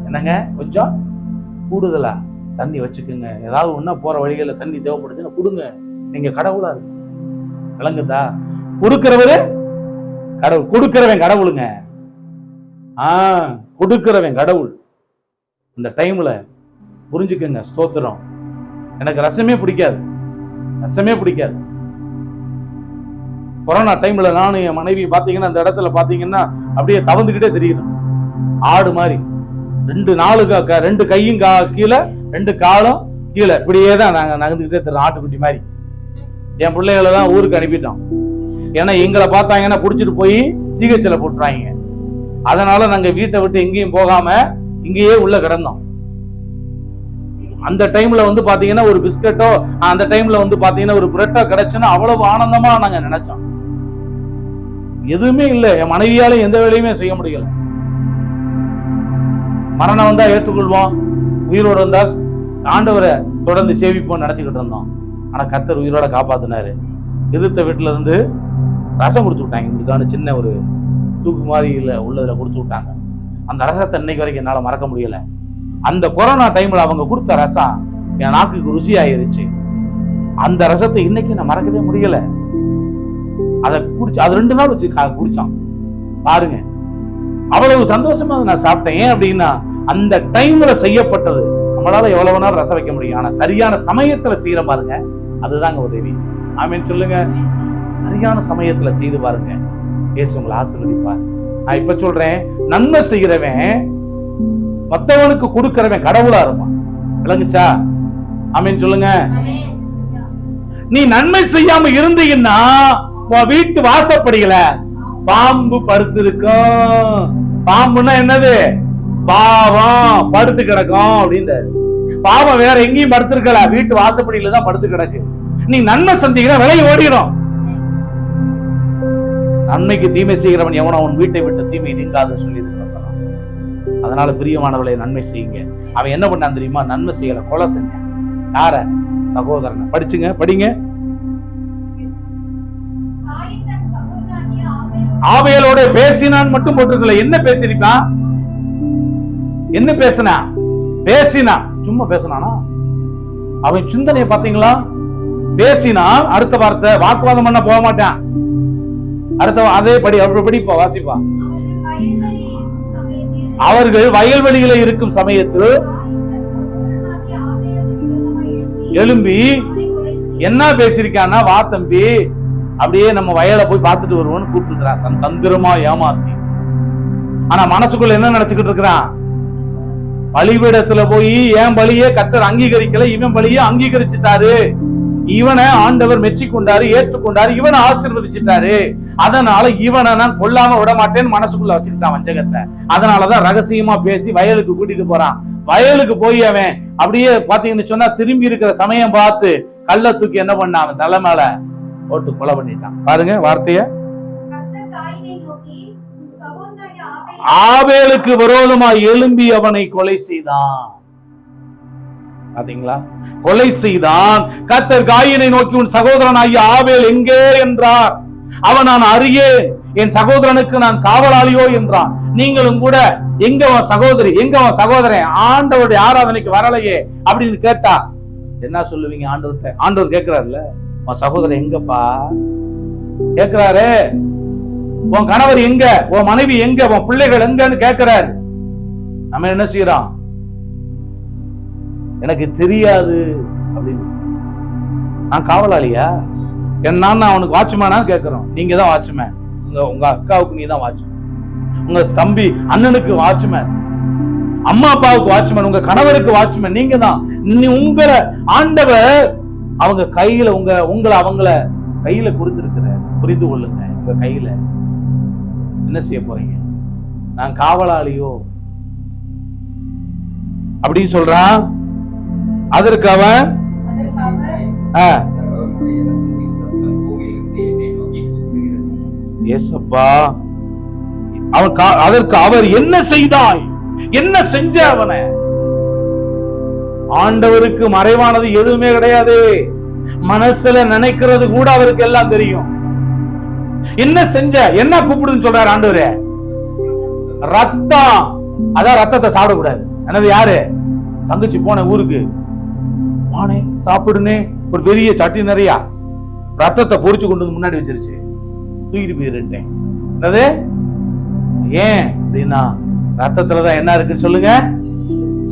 என்னங்க, கொஞ்சம் கூடுதலா தண்ணி வச்சுக்கோங்க. ஏதாவது ஒண்ணா போற வழிகள தண்ணி தேவைப்படுச்சுன்னா கொடுங்க. நீங்க கடவுளா இருக்கு. விளங்குதா? கொடுக்கிறவரு கடவுள், கொடுக்கிறவன் கடவுளுங்க. கொடுக்கிறவன் கடவுள். இந்த டைம்ல புரிஞ்சுக்கங்க. ஸ்தோத்திரம். எனக்கு ரசமே பிடிக்காது, ரசமே பிடிக்காது. கொரோனா டைம்ல நானும் என் மனைவி பாத்தீங்கன்னா அந்த இடத்துல பாத்தீங்கன்னா அப்படியே தவந்துகிட்டே தெரியும், ஆடு மாதிரி. 2 கையும் கீழே, 2 காலும் கீழே, இப்படியே தான் நாங்க நகர்ந்துகிட்டே தெரியும், ஆட்டுக்குட்டி மாதிரி. என் பிள்ளைகளை தான் ஊருக்கு அனுப்பிட்டோம். ஏன்னா எங்களை பார்த்தாங்கன்னா புடிச்சிட்டு போய் சிகிச்சையில போட்டுறாங்க. அதனால நாங்க வீட்டை விட்டு எங்கேயும் போகாம இங்கேயே உள்ள கிடந்தோம். அந்த டைம்ல வந்து பாத்தீங்கன்னா ஒரு பிஸ்கட்டோ, அந்த டைம்ல வந்து பாத்தீங்கன்னா ஒரு பிரெட்டோ கிடைச்சுன்னா அவ்வளவு ஆனந்தமா நாங்க நினைச்சோம். எதுவுமே இல்லை. என் மனைவியால எந்த வேலையுமே செய்ய முடியல. மரணம் வந்தா ஏற்றுக்கொள்வோம், உயிரோடு வந்தா ஆண்டவரை தொடர்ந்து சேவிப்போம் நினைச்சுக்கிட்டு இருந்தோம். ஆனா கர்த்தர் உயிரோட காப்பாத்தினாரு. எதிர்த்த வீட்டுல இருந்து ரசம் கொடுத்து விட்டாங்க. இதுக்கான சின்ன ஒரு தூக்கு மாதிரி உள்ளதுல கொடுத்து விட்டாங்க. அந்த ரசத்தை இன்னைக்கு வரைக்கும் என்னால மறக்க முடியல. அந்த கொரோனா டைம்ல அவங்க கொடுத்த ரசம் என் நாக்குக்கு ருசி ஆயிருச்சு. அந்த ரசத்தை இன்னைக்கு நான் மறக்கவே முடியல. அதை குடிச்சு அது 2 நாள் வச்சு குடிச்சான் பாருங்க. அவ்வளவு சந்தோஷமா நான் சாப்பிட்டேன். ஏன் அப்படின்னா அந்த டைம்ல செய்யப்பட்டது. நம்மளால எவ்வளவு நாள் ரசம் வைக்க முடியும், ஆனா சரியான சமயத்துல செய்யற பாருங்க, அதுதாங்க உதவி. ஆமீன் சொல்லுங்க. சரியான சமயத்துல செய்து பாருங்க, இயேசு உங்களை ஆசீர்வதிப்பார். நான் இப்ப சொல்றேன், நன்மை செய்கிறவன் மத்தவனுக்கு கொடுக்கிறவன் கடவுளா இருப்பான். விளங்குச்சா? ஆமீன் சொல்லுங்க. நீ நன்மை செய்யாம இருந்தீங்கன்னா வீட்டு வாசப்படியில பாம்பு படுத்திருக்கும். பாம்புன்னா என்னது? பாவம் படுத்து கிடக்கும் அப்படின்றாரு. பாவம் வேற எங்கேயும் படுத்திருக்கல, வீட்டு வாசப்படியில தான் படுத்து கிடக்கு. நீ நன்மை செஞ்சீங்கன்னா விலகி ஓடிடும். நன்மைக்கு தீமை செய்கிறவன் எவனோ அவன் வீட்டை விட்டு தீமை நீங்காதுன்னு சொல்லி இருக்கு. அதனால பிரியமானவர்களை நன்மை செய்யுங்க. அவன் என்ன பண்ணான் தெரியுமா? நன்மை செய்யல, கொலை செஞ்சான். யார? சகோதரனை. படிச்சுங்க, படிங்க. ஆபேலோட பேசினான் மட்டும் போட்டிருக்கல. என்ன பேசிருக்கான்? என்ன பேசினா? பேசினா, சும்மா பேசினானா? அவன் சிந்தனையை பாத்தீங்களா? பேசினான். அடுத்த வார்த்தை வாக்குவாதம் பண்ண போக மாட்டான். அடுத்த அதே படி படிப்பா, வாசிப்பா. அவர்கள் வயல்வெளியில இருக்கும் சமயத்தில் எழும்பி என்ன பேசிருக்கான்னா, வா தம்பி அப்படியே நம்ம வயலை போய் பார்த்துட்டு வருவோம்னு கூப்பிட்டுக்கிறான். தந்திரமா ஏமாத்தி. ஆனா மனசுக்குள்ள என்ன நினைச்சுக்கிட்டு இருக்கிறான்? பலிபீடத்துல போய் என் பலியே கர்த்தர் அங்கீகரிக்கல, இவன் பலியே அங்கீகரிச்சுட்டாரு, இவனை ஆண்டவர் மெச்சி கொண்டாரு, ஏற்றுக்கொண்டாரு, இவனை ஆசீர்வதிச்சுட்டாரு, அதனால இவனை நான் கொல்லாம விட மாட்டேன்னு மனசுக்குள்ள வச்சுக்கிட்டான் வஞ்சகத்தை. அதனாலதான் ரகசியமா பேசி வயலுக்கு கூட்டிட்டு போறான். வயலுக்கு போய் அவன் அப்படியே பாத்தீங்கன்னு சொன்னா திரும்பி இருக்கிற சமயம் பார்த்து கல்ல தூக்கி என்ன பண்ணான்? அவன் தலை மேல போட்டு கொலை பண்ணிட்டான். பாருங்க வார்த்தைய. ஆபேலுக்கு விரோதமாய் எழும்பி அவனை கொலை செய்தான். பாத்தீங்களா? கொலை செய்தான். கர்த்தர் காயினை நோக்கி, உன் சகோதரனாகிய ஆபேல் எங்கே என்றார். அவன், நான் அறியேன், என் சகோதரனுக்கு நான் காவலாளியோ என்றான். நீங்களும் கூட எங்க அவன் சகோதரி, எங்க அவன் சகோதரன், ஆண்டவருடைய ஆராதனைக்கு வரலையே அப்படின்னு கேட்டா என்ன சொல்லுவீங்க? ஆண்டவர்கிட்ட ஆண்டவர் கேட்கிறாருல்ல, உன் சகோதரன் எங்கப்பா கேட்கிறாரு. உன் கணவர் எங்க, உன் மனைவி எங்க, உன் பிள்ளைகள் எங்கன்னு கேட்கிறாரு. நம்ம என்ன செய்யறோம்? எனக்கு தெரியாது அப்படின்னு. நான் காவலாளியா? நான் அவனுக்கு வாட்ச்மேனா கேட்கிறோம். நீங்க தான் வாட்ச்மேன், உங்க அக்காவுக்கு நீ தான் வாட்ச்மேன். உங்க தம்பி அண்ணனுக்கு வாட்ச்மேன், அம்மா அப்பாவுக்கு வாட்ச்மேன், உங்க கணவருக்கு வாட்ச்மேன் நீங்க தான். உங்களை ஆண்டவர் அவங்க கையில உங்களை அவங்கள கையில கொடுத்திருக்கிறார். புரிந்து கொள்ளுங்க. உங்க கையில என்ன செய்ய போறீங்க? நான் காவலாளியோ அப்படின்னு சொல்றான். அதற்கு அவன் ஏசப்பா, அதற்கு அவர் என்ன செய்தாய், என்ன செஞ்ச? அவனை ஆண்டவருக்கு மறைவானது எதுவுமே கிடையாது. மனசுல நினைக்கிறது கூட அவருக்கு எல்லாம் தெரியும். என்ன செஞ்ச, என்ன கூப்பிடுன்னு சொல்றாரு ஆண்டவரே? ரத்தம். அதான் ரத்தத்தை சாப்பிடக்கூடாது. என்னது? யாரு? தங்கச்சி போன ஊருக்கு வானே சாப்பிடுனே ஒரு பெரிய சட்டி நிறையா ரத்தத்தை பொறிச்சு கொண்டு வந்து முன்னாடி வச்சிருச்சு. தூக்கிட்டு போயிருந்தேன். என்னது? ஏன் அப்படின்னா ரத்தத்துலதான் என்ன இருக்குன்னு சொல்லுங்க?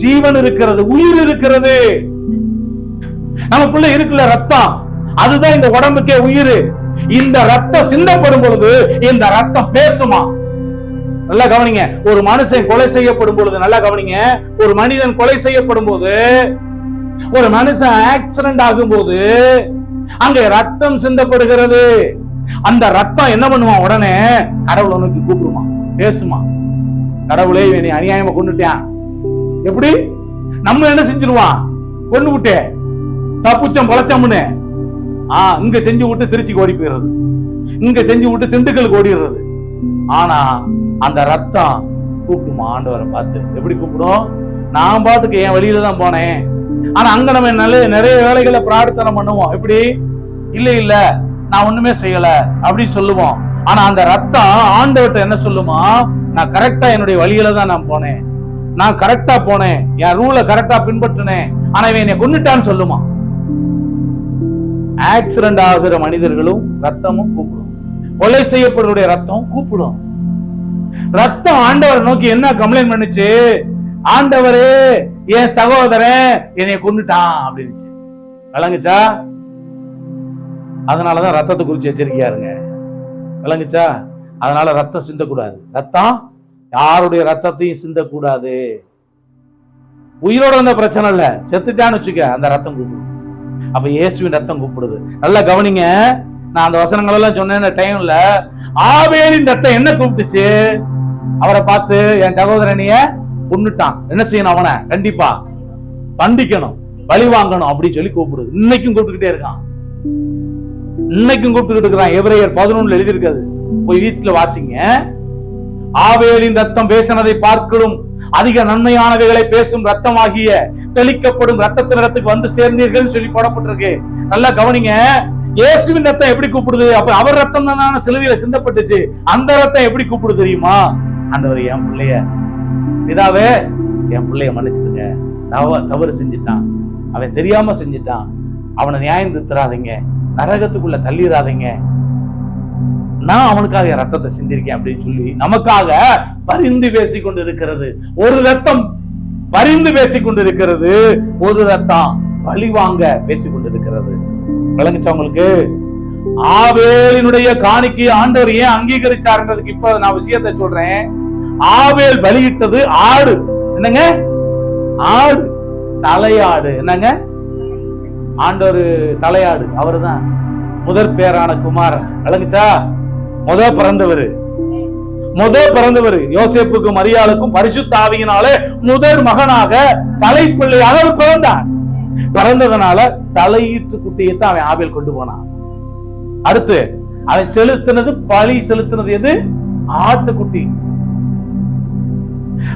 ஜீவன் இருக்கிறது, உயிர் இருக்கிறது. நமக்குள்ள இருக்குல்ல ரத்தம், அதுதான் இந்த உடம்புக்கே உயிர். இந்த ரத்தம் சிந்தப்படும் பொழுது இந்த ரத்தம் பேசுமா? நல்லா கவனிங்க. ஒரு மனுஷன் கொலை செய்யப்படும் பொழுது, நல்லா கவனிங்க, ஒரு மனிதன் கொலை செய்யப்படும் போது, ஒரு மனுஷன் ஆக்சிடென்ட் ஆகும் போது அங்க ரத்தம் சிந்தப்படுகிறது. அந்த ரத்தம் என்ன பண்ணுவான்? உடனே கடவுளை நோக்கி கூப்பிடுமா, பேசுமா. கடவுளே, நீ அநியாயமா கொண்டுட்டான். எப்படி? நம்ம என்ன செஞ்சிருவான்? கொண்டு விட்டே தப்புச்சம் பழச்சம்னு இங்க செஞ்சு விட்டு திருச்சிக்கு ஓடி போயிடுறது, இங்க செஞ்சு விட்டு திண்டுக்கலுக்கு ஓடிடுறது. ஆனா அந்த ரத்தம் கூப்பிடுமா ஆண்டவரை பார்த்து? எப்படி கூப்பிடும்? நான் பாட்டுக்கு என் வழியில தான் போனேன். ஆனா அங்க நம்ம நிறைய வேலைகளை பிரார்த்தனை பண்ணுவோம். எப்படி? இல்ல நான் ஒண்ணுமே செய்யல அப்படின்னு சொல்லுவோம். ஆனா அந்த ரத்தம் ஆண்டவர்கிட்ட என்ன சொல்லுமா? நான் கரெக்டா என்னுடைய வழியில தான் நான் போனேன், நான் கரெக்டா போனேன், என் ரூலை கரெக்டா பின்பற்றினேன், ஆனா இவன் என்னை கொன்னுட்டான்னு சொல்லுமா. ஆக்சிடென்ட் ஆகிற மனிதர்களும் ரத்தமும் கூப்பிடும், கொலை செய்யப்படுற ரத்தம் கூப்பிடும். ரத்தம் ஆண்டவரை நோக்கி என்ன கம்ப்ளைண்ட் பண்ணுச்சு? ஆண்டவரே, என் சகோதரன் என்னை கொன்னுட்டான் அப்படின்னுச்சு. விளங்குச்சா? அதனாலதான் ரத்தத்தை குறிச்சு எச்சரிக்கையா இருங்க. விளங்குச்சா? அதனால ரத்தம் சிந்தக்கூடாது. ரத்தம் யாருடைய ரத்தத்தையும் சிந்தக்கூடாது. உயிரோட வந்த பிரச்சனை இல்ல, செத்துட்டான்னு வச்சுக்க, அந்த ரத்தம் கூப்பிடும். அப்ப இயேசுவின் ரத்தம் கூப்பிடுது. நல்லா கவனிங்க. நான் அந்த வசனங்கள் எல்லாம் சொன்ன டைம்ல ஆபேலின் ரத்தம் என்ன கூப்பிட்டுச்சு? அவரை பார்த்து என் சகோதரனைய கொன்னுட்டான், என்ன செய்யணும்? அவனை கண்டிப்பா தண்டிக்கணும், பழி வாங்கணும் அப்படின்னு சொல்லி கூப்பிடுது. இன்னைக்கும் கூப்பிட்டுக்கிட்டே இருக்கான். இன்னைக்கும் கூப்பிட்டுக்கிட்டு இருக்கிறான். எபிரேயர் 11 எழுதியிருக்காது, போய் வீட்டுல வாசிங்க. ஆபேலின் ரத்தம் பேசினதை பார்க்கலும் அதிக நன்மையானவைகளை பேசும் ரத்தமாகிய தெளிக்கப்படும் ரத்தத்தினிடத்துக்கு வந்து சேர்ந்தீர்கள் சொல்லி போடப்பட்டிருக்கு. நல்லா கவனிங்க. இயேசுவின் ரத்தம் எப்படி கூப்பிடுது? அப்ப அவர் ரத்தம் தான் சிலுவையில சிந்தப்பட்டுச்சு. அந்த ரத்தம் எப்படி கூப்பிடுது தெரியுமா? ஆண்டவர், என் பிள்ளைய, பிதாவே என் பிள்ளைய மன்னிச்சிடுங்க, தவறு செஞ்சுட்டான், அவன் தெரியாம செஞ்சுட்டான், அவனை நியாயம் திருத்தாதீங்க, நரகத்துக்குள்ள தள்ளிடாதீங்க, நான் அவனுக்காக என் ரத்தத்தை சிந்திருக்கேன் அப்படின்னு சொல்லி நமக்காக பரிந்து பேசிக் கொண்டு இருக்கிறது. ஒரு ரத்தம் பரிந்து பேசிக் கொண்டு இருக்கிறது, ஒரு ரத்தம் பழி வாங்க பேசிக் கொண்டிருக்கிறது. விளங்குச்சா உங்களுக்கு? ஆபேலினுடைய காணிக்கையை ஆண்டவர் ஏன் அங்கீகரிச்சாருன்றதுக்கு இப்ப நான் விஷயத்தை சொல்றேன். ஆபேல் பலியிட்டது ஆடு. என்னங்க? ஆடு, தலையாடு. என்னங்க? ஆண்டவர் தலையாடு. அவரு தான் முதற் பேரான குமாரன். விளங்குச்சா? முதல் பிறந்தவர் யோசேப்புக்கும் மரியாளுக்கும் பரிசுத்த ஆவியினாலே முதல் மகனாக தலைப்பிள்ளையாக அவர் பிறந்தார். பிறந்ததுனால தலையீட்டு குட்டியை தான் அவன் ஆபேல் கொண்டு போனான். அடுத்து அவன் செலுத்தினது, பழி செலுத்தினது எது? ஆட்டுக்குட்டி.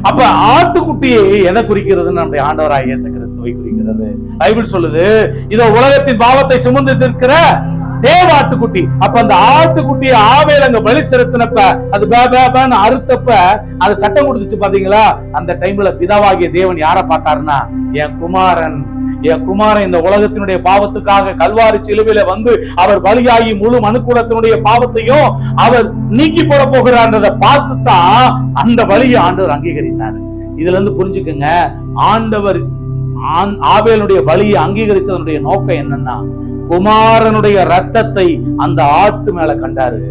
அப்ப ஆட்டுக்குட்டியை எதை குறிக்கிறது? நம்முடைய ஆண்டவராகிய இயேசு கிறிஸ்துவை குறிக்கிறது. பைபிள் சொல்லுது, இதோ உலகத்தின் பாவத்தை சுமந்து இருக்கிற தேவ ஆட்டுக்குட்டி. அப்ப அந்த ஆட்டுக்குட்டியை ஆபேல் அங்க பலி செலுத்தினப்ப, அது பேபான்னு அறுத்தப்ப அது சட்டம் கொடுத்துச்சு. பாத்தீங்களா? அந்த டைம்ல பிதாவாகிய தேவன் யாரை பார்த்தாருன்னா, என் குமாரன் இந்த உலகத்தினுடைய பாவத்துக்காக கல்வாரி சிலுவையில வந்து அவர் பலியாகி முழு மனுக்குலத்தினுடைய பாவத்தையும் அவர் நீக்கி போட போகிறார்ன்றதை பார்த்து தான் அந்த பலியை ஆண்டவர் அங்கீகரித்தார். இதுல இருந்து புரிஞ்சுக்குங்க, ஆண்டவர் ஆபேலுடைய பலியை அங்கீகரிச்சதனுடைய நோக்கம் என்னன்னா, குமாரனுடைய ரத்தத்தை அந்த ஆட்டு மேல கண்டாரு.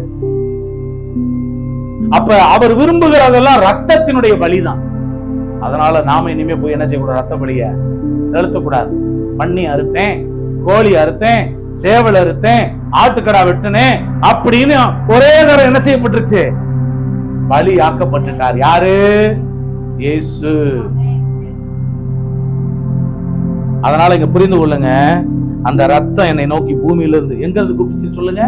அப்ப அவர் விரும்புகிறதெல்லாம் ரத்தத்தினுடைய பலிதான். அதனால நாம இனிமே போய் என்ன செய்யக்கூடாது? ரத்த பலிய செலுத்தக்கூடாது. பண்ணி அறுத்தேன், கோழி அறுத்தேன், சேவல் அறுத்தேன், ஆட்டுக்கடா வெட்டினேன் அப்படின்னு ஒரே நேரம் என்ன செய்யப்பட்டுருச்சு? பலி ஆக்கப்பட்டுட்டார். யாரு? இயேசு. அதனால இங்க புரிந்து கொள்ளுங்க, அந்த ரத்தம் என்னை நோக்கி பூமியில இருந்து எங்க இருந்து கூப்பிட்டு சொல்லுங்க?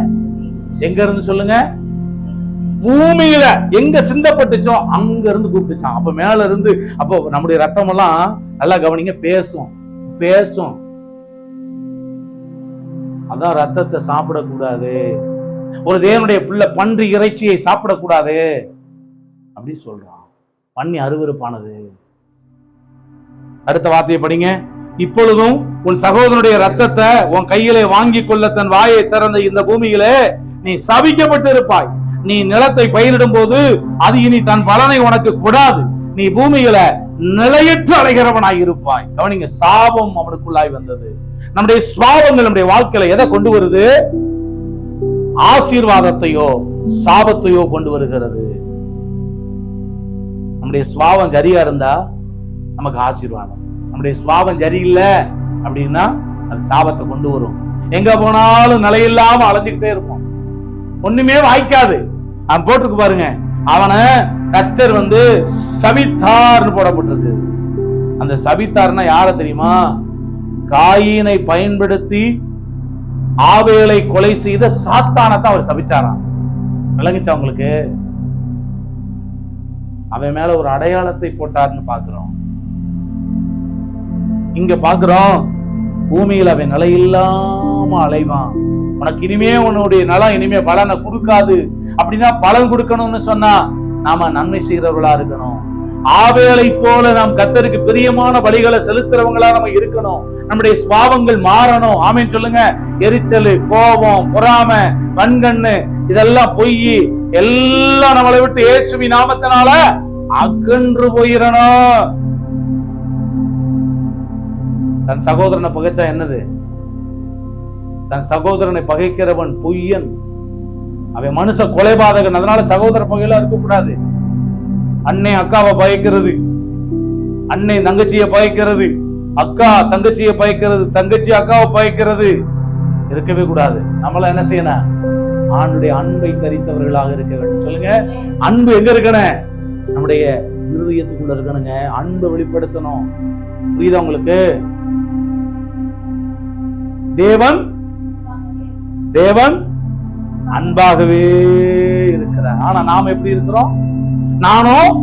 எங்க இருந்து சொல்லுங்க? பூமியில எங்க சிந்தப்பட்டுச்சோ அங்க இருந்து கூப்பிட்டுச்சான். அப்ப மேல இருந்து, அப்போ நம்முடைய ரத்தம் எல்லாம் நல்லா கவனிங்க, பேசும் பேசும். அதான் ரத்தத்தை சாப்பிடக்கூடாது. ஒரு தேவனுடைய பிள்ளை பன்றி இறைச்சியை சாப்பிடக்கூடாது அப்படி சொல்றான். பண்ணி அருவருப்பானது. அடுத்த வார்த்தையை படிங்க. இப்பொழுதும் உன் சகோதரனுடைய ரத்தத்தை உன் கையிலே வாங்கி கொள்ள தன் வாயை திறந்த இந்த பூமியிலே நீ சபிக்கப்பட்டு இருப்பாய். நீ நிலத்தை பயிரிடும் போது அது இனி தன் பலனை உனக்கு கொடாது. நீ பூமியில நிலையற்று அடைகிறவனாய் இருப்பாய். கவனிங்க, சாபம் அவனுக்குள்ளாய் வந்தது. நம்முடைய சுவாபங்கள் நம்முடைய வாழ்க்கையில எதை கொண்டு வருது? ஆசீர்வாதத்தையோ சாபத்தையோ கொண்டு வருகிறது. நம்முடைய சுவாபம் சரியா இருந்தா நமக்கு ஆசீர்வாதம். நம்முடைய சுவாபம் சரியில்லை அப்படின்னா அது சாபத்தை கொண்டு வரும். எங்க போனாலும் நிலையில்லாம அலைஞ்சுக்கிட்டே இருப்போம், ஒண்ணுமே வாய்க்காது. அவன் போட்டிருக்கு பாருங்க, அவனை கர்த்தர் சபித்தார்னு போடப்பட்டிருக்கு. அந்த சபித்தார்னா யார தெரியுமா? காயினை பயன்படுத்தி ஆபேலை கொலை செய்த சாத்தானத்தான் அவர் சபிச்சாராம். விளங்குச்சா உங்களுக்கு? அவன் மேல ஒரு அடையாளத்தை போட்டார்னு பாக்குறோம். இங்க பாக்குறோம், பூமியில் அவன் நிலையில்லாம அலைவான். உனக்கு இனிமே உன்னுடைய நலம் இனிமே பலனை கொடுக்காது. அப்படின்னா பலன் கொடுக்கணும்னு சொன்னா நாம நன்மை செய்யறவர்களா இருக்கணும். ஆபேலை போல நாம் கர்த்தருக்கு பிரியமான பலிகளை செலுத்துறவங்களா நம்ம இருக்கணும். நம்முடைய சுபாவங்கள் மாறணும். ஆமென் சொல்லுங்க. எரிச்சல், கோபம், பொறாமை, வன்கண்ணு, இதெல்லாம் பொய் எல்லாம் நம்மளை விட்டு இயேசுவின் நாமத்தினால அகன்று போயிடணும். தன் சகோதரனை பகைச்சா என்னது? தன் சகோதரனை பகைக்கிறவன் பொய்யன், அவன் மனுஷ கொலைபாதகன். அதனால சகோதர பகையெல்லாம் இருக்கக்கூடாது. அன்னை அக்காவை பகைக்கிறது, அன்னை தங்கச்சியை பகைக்கிறது, அக்கா தங்கச்சியை பகைக்கிறது, தங்கச்சி அக்காவை பகைக்கிறது இருக்கவே கூடாது. நம்மள என்ன செய்யணும்? ஆண்டுடைய அன்பை தரித்தவர்களாக இருக்க வேண்டும். சொல்லுங்க, அன்பு எங்க இருக்கணும்? நம்முடைய இருதயத்துக்குள்ள இருக்கணுங்க. அன்பை வெளிப்படுத்தணும். புரியுதா உங்களுக்கு? தேவன் அன்பாகவே இருக்கிறார். ஆனா நாம எப்படி இருக்கிறோம்? நானும்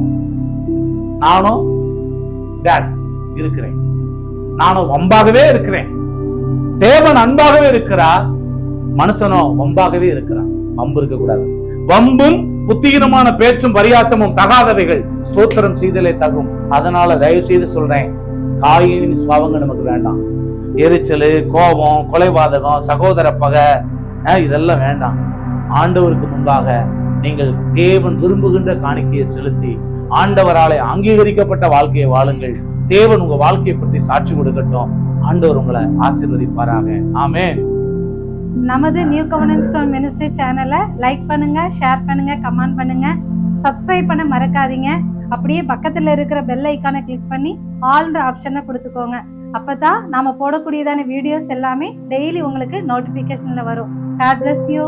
இருக்கிறேன், நானும் வம்பாகவே இருக்கிறேன். தேவன் அன்பாகவே இருக்கிறார், மனுஷனோ வம்பாகவே இருக்கிறான். வம்பு இருக்க கூடாது. வம்பும் புத்திகரமான பேச்சும் பரியாசமும் தகாதவைகள், ஸ்தோத்திரம் செய்தலே தகும். அதனால தயவு செய்து சொல்றேன், காயின் சுபாவங்கள் நமக்கு வேண்டாம். எரிச்சல், கோபம், கொலைபாதகம், சகோதர பகை, இதெல்லாம் வேண்டாம். ஆண்டவருக்கு முன்பாக நீங்கள் தேவன் விரும்புகின்ற காணிக்கையை செலுத்தி ஆண்டவராலே அங்கீகரிக்கப்பட்ட வாழ்க்கையை வாழுங்கள். தேவன் உங்க வாழ்க்கையை பற்றி சாட்சி கொடுக்கட்டும். ஆண்டவர் உங்களை ஆசீர்வதிப்பாராக. ஆமென். நமது நியூ கவர்னன்ஸ் ஸ்டோன் மினிஸ்ட்ரி சேனலை லைக் பண்ணுங்க, ஷேர் பண்ணுங்க, கமெண்ட் பண்ணுங்க, சப்ஸ்கிரைப் பண்ண மறக்காதீங்க. அப்படியே பக்கத்துல இருக்கிற பெல் ஐக்கானை கிளிக் பண்ணி ஆல்ன்ற ஆப்ஷனை கொடுத்துக்கோங்க. அப்பதான் நாம போடக்கூடியதான வீடியோஸ் எல்லாமே டெய்லி உங்களுக்கு நோட்டிபிகேஷன்ல வரும். God bless you.